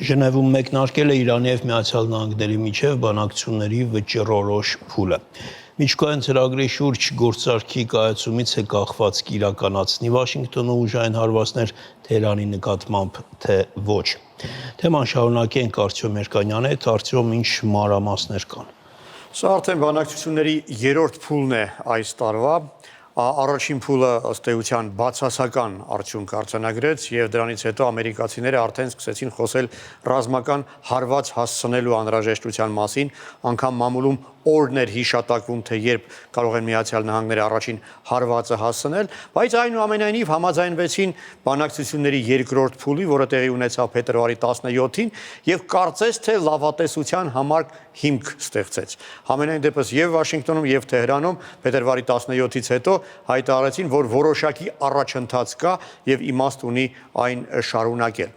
Ժնևում մեկնարկել է Իրանի և Միացյալ Նահանգների միջև բանակցությունների վճռորոշ փուլը։ Միջուկային ծրագրի շուրջ գործարքի կայացումից է կախված կիրականացնի Վաշինգտոնը ուժային հարվածներ Թեհրանի նկատմամբ, թե ոչ։ Թեման շարունակենք Արտյոմ Երկանյանի հետ, Արտյոմ, ինչ մանրամասներ կան։ Սա արդեն բանակցությունների երրորդ փուլն է այս տարվա։ Առաջին փուլը ըստ էության բացասական արդյունք արձանագրեց եւ դրանից հետո ամերիկացիները արդեն սկսեցին խոսել ռազմական հարված հասցնելու անհրաժեշտության մասին, անգամ մամուլում օրներ հիշատակվում, թե երբ կարող են Միացյալ Նահանգները առաջին հարվածը հասցնել, բայց այնուամենայնիվ համաձայնվեցին բանակցությունների երկրորդ փուլի, որը տեղի ունեցավ փետրվարի 17-ին եւ կարծես թե լավատեսության համար հիմք ստեղծեց։ Համենայն դեպս եւ Վաշինգտոնում եւ Թեհրանում փետրվարի 17-ից հետո հայտարարեցին, որ որոշակի առաջընթաց կա եւ իմաստ ունի այն շարունակել։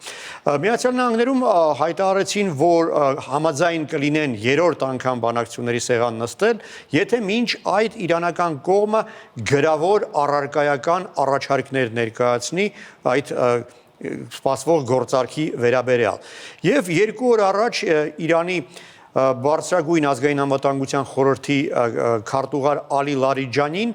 Միացյալ Նահանգներում հայտարարեցին, որ համաձայն կլինեն երրորդ անգամ բանակցությունների սեղան նստել, եթե մինչ այդ իրանական կողմը գրավոր առարկայական առաջարկներ ներկայացնի այդ սպասվող գործարքի վերաբերյալ։ Եվ 2 օր առաջ Իրանի Բարձրագույն ազգային անվտանգության խորհրդի քարտուղար Ալի Լարիջանին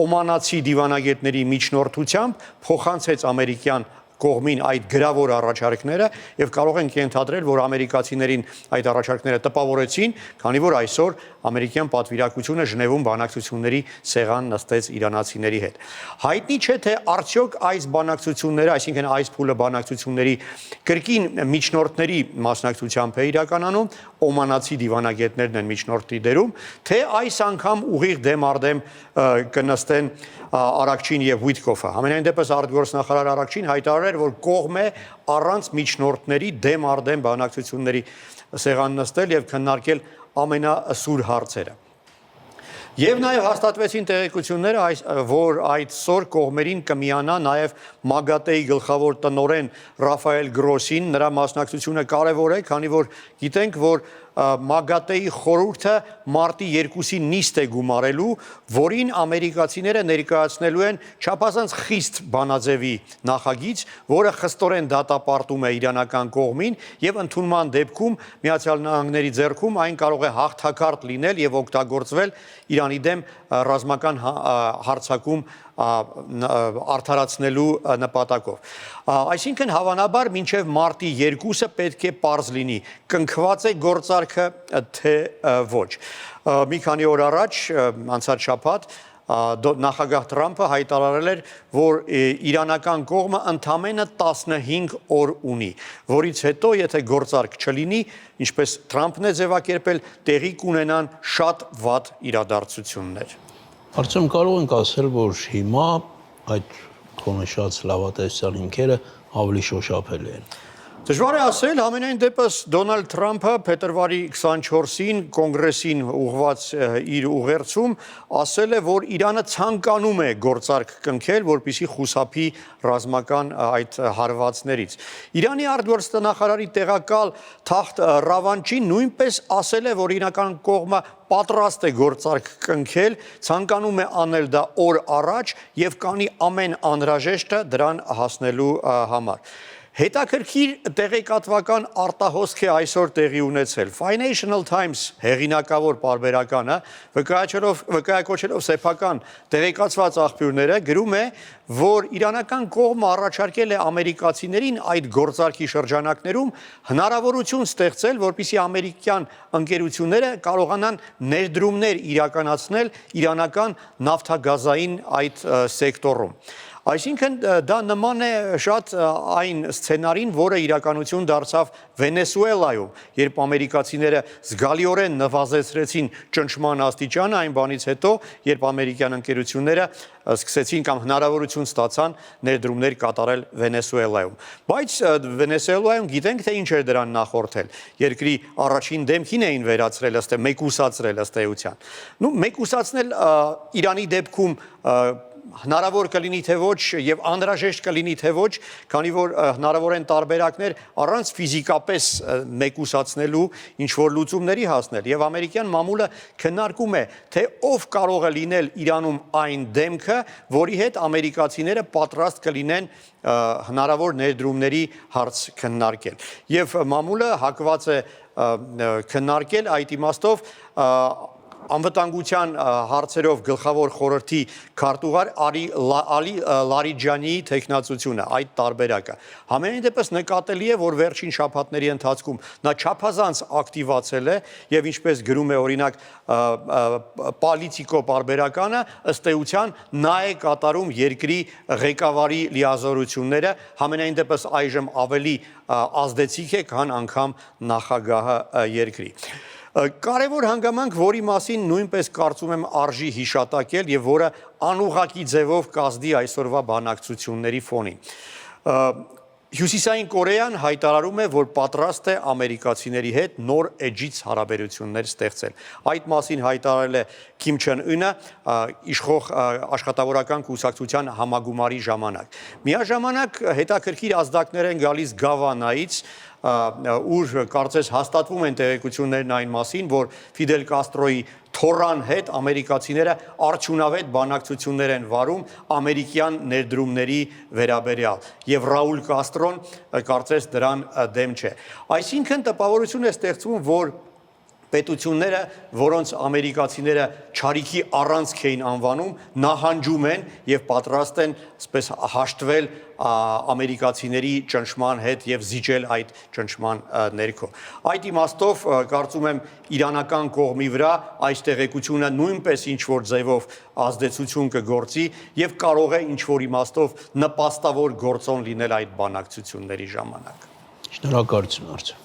օմանացի դիվանագետների միջնորդությամբ փոխանցեց ամերիկյան կողմին այդ գրավոր առաջարկները եւ կարող ենք ենթադրել, որ ամերիկացիներին այդ առաջարկները տպավորեցին, քանի որ այսօր ամերիկյան պատվիրակությունը Ժնևում բանակցությունների սեղան նստեց իրանացիների հետ։ Հայտնի չէ, թե արդյոք այս բանակցությունները, այսինքն այս փուլը բանակցությունների կրկին միջնորդների մասնակցությամբ է իրականանում, օմանացի դիվանագետներն են միջնորդի դերում, թե այս անգամ ուղիղ դեմ առ դեմ կնստեն Արաքչին եւ Ուիտկոֆը։ Համենայն դեպս արտգործնախարար Արաքչին հայտարարել, որ կողմ է առանց միջնորդների դեմ առ դեմ բանակցությունների սեղան նստել եւ քննարկել ամենասուր հարցերը։ Եվ նաև հաստատվեցին տեղեկությունները, որ այսօր կողմերին կմիանա նաև ՄԱԳԱՏԵ-ի գլխավոր տնօրեն Ռաֆայել Գրոսին, նրա մասնակցությունը կարևոր է, քանի որ գիտենք, որ ՄԱԳԱՏԵ-ի խորհուրդը մարտի 2-ին նիստ է գումարելու, որին ամերիկացիները ներկայացնելու են չափազանց խիստ բանաձևի նախագիծ, որը խստորեն դատապարտում է իրանական կողմին եւ ընդունման դեպքում Միացյալ Նահանգների ձեռքում այն կարող է հաղթակարդ լինել եւ օգտագործվել Իրանի դեմ ռազմական հարձակում արդարացնելու նպատակով։ Այսինքն հավանաբար մինչև մարտի 2-ը պետք է պարզ լինի, կնքված է գործարքը, թե ոչ։ Մի քանի օր առաջ, անցած շաբաթ, նախագահ Թրամփը հայտարարել էր, որ իրանական կողմը ընդամենը 15 օր ունի, որից հետո, եթե գործարք չլինի, ինչպես Թրամփն է ձևակերպել, տեղի կունենան շատ վատ իրադարձություններ։ Արդյոք կարող ենք ասել, որ հիմա այդ քոնշած լավատեսության հիմքերը ավելի շոշափելի են։ Դժվար է ասել, ամենայն դեպս Դոնալդ Թրամփը փետրվարի 24-ին կոնգրեսին ուղղված իր ուղերձում ասել է, որ Իրանը ցանկանում է գործարք կնքել, որպեսզի խուսափի ռազմական այդ հարվածներից։ Իրանի արտգործնախարարի տեղակալ Թախտ Ռավանչին նույնպես ասել է, որ իրանական կողմը պատրաստ է գործարք կնքել, ցանկանում է անել դա օր առաջ եւ կանի ամեն անհրաժեշտը դրան հասնելու համար։ Հետաքրքիր տեղեկատվական արտահոսք է այսօր տեղի ունեցել։ Financial Times հեղինակավոր պարբերականը վկայակոչելով սեփական տեղեկացված աղբյուրները գրում է, որ իրանական կողմը առաջարկել է ամերիկացիներին այդ գործարքի շրջանակներում հնարավորություն ստեղծել, որպեսզի ամերիկյան ընկերությունները կարողանան ներդրումներ իրականացնել իրանական նավթագազային այդ սեկտորում։ Այսինքն դա նման է շատ այն սցենարին, որը իրականություն դարձավ Վենեսուելայում, երբ ամերիկացիները զգալիորեն նվազեցրեցին ճնշման աստիճանը այն բանից հետո, երբ ամերիկյան ընկերությունները սկսեցին կամ հնարավորություն ստացան ներդրումներ կատարել Վենեսուելայում։ Բայց Վենեսուելայում գիտենք, թե ինչ էր դրան նախորդել։ Երկրի առաջին դեմքին էին վերացրել մեկուսացրել ըստ էության։ Մեկուսացնել Իրանի դեպքում հնարավոր կլինի թե ոչ եւ անհրաժեշտ կլինի թե ոչ, քանի որ հնարավոր են տարբերակներ առանց ֆիզիկապես մեկուսացնելու ինչ որ լուծումների հասնել եւ ամերիկյան մամուլը քննարկում է թե ով կարող է լինել Իրանում այն դեմքը, որի հետ ամերիկացիները պատրաստ կլինեն հնարավոր ներդրումների հարց քննարկել եւ մամուլը հակված է քննարկել այդ իմաստով անվտանգության հարցերով գլխավոր խորհրդի քարտուղար Ալի Լարիջանի տեխնացությունը այդ տարբերակը համենայն դեպս նկատելի է որ վերջին շաբաթների ընթացքում նա չափազանց ակտիվացել է եւ ինչպես գրում է օրինակ Պոլիտիկո բարբերականը ըստ էության նա է կատարում երկրի ղեկավարի լիազորությունները համենայն դեպս այժմ ավելի ազդեցիկ է քան անգամ նախագահը երկրի Կարևոր հանգամանք, որի մասին նույնպես կարծում եմ արժի հիշատակել եւ որը անուղղակի ձևով կազդի այսօրվա բանակցությունների ֆոնին։ Հյուսիսային Կորեան հայտարարում է, որ պատրաստ է ամերիկացիների հետ նոր էջից հարաբերություններ ստեղծել։ Այդ մասին հայտարարել է Քիմ Չեն Ընը իշխող աշխատավորական կուսակցության համագումարի ժամանակ։ Միաժամանակ հետաքրքիր ազդակներ են գալիս Գավանայից, ուր կարծես հաստատվում են տեղեկություններն այն մասին, որ Ֆիդել Կաստրոյի թորան հետ ամերիկացիները արդյունավետ բանակցություններ են վարում ամերիկյան ներդրումների վերաբերյալ եւ Ռաուլ Կաստրոն կարծես դրան դեմ չէ։ Այսինքն տպավորություն է ստեղծվում, որ պետությունները, որոնց ամերիկացիները ճարիքի առանցք էին անվանում, նահանջում են եւ պատրաստ են այսպես հաշտվել ամերիկացիների ճնշման հետ եւ զիջել այդ ճնշման ներքո։ Այդ իմաստով կարծում եմ իրանական կողմի վրա այս տեղեկությունը նույնպես ինչ որ ձևով ազդեցություն կգործի եւ կարող է ինչ որ իմաստով նպաստավոր գործոն լինել այդ բանակցությունների ժամանակ։ Շնորհակալություն արծը։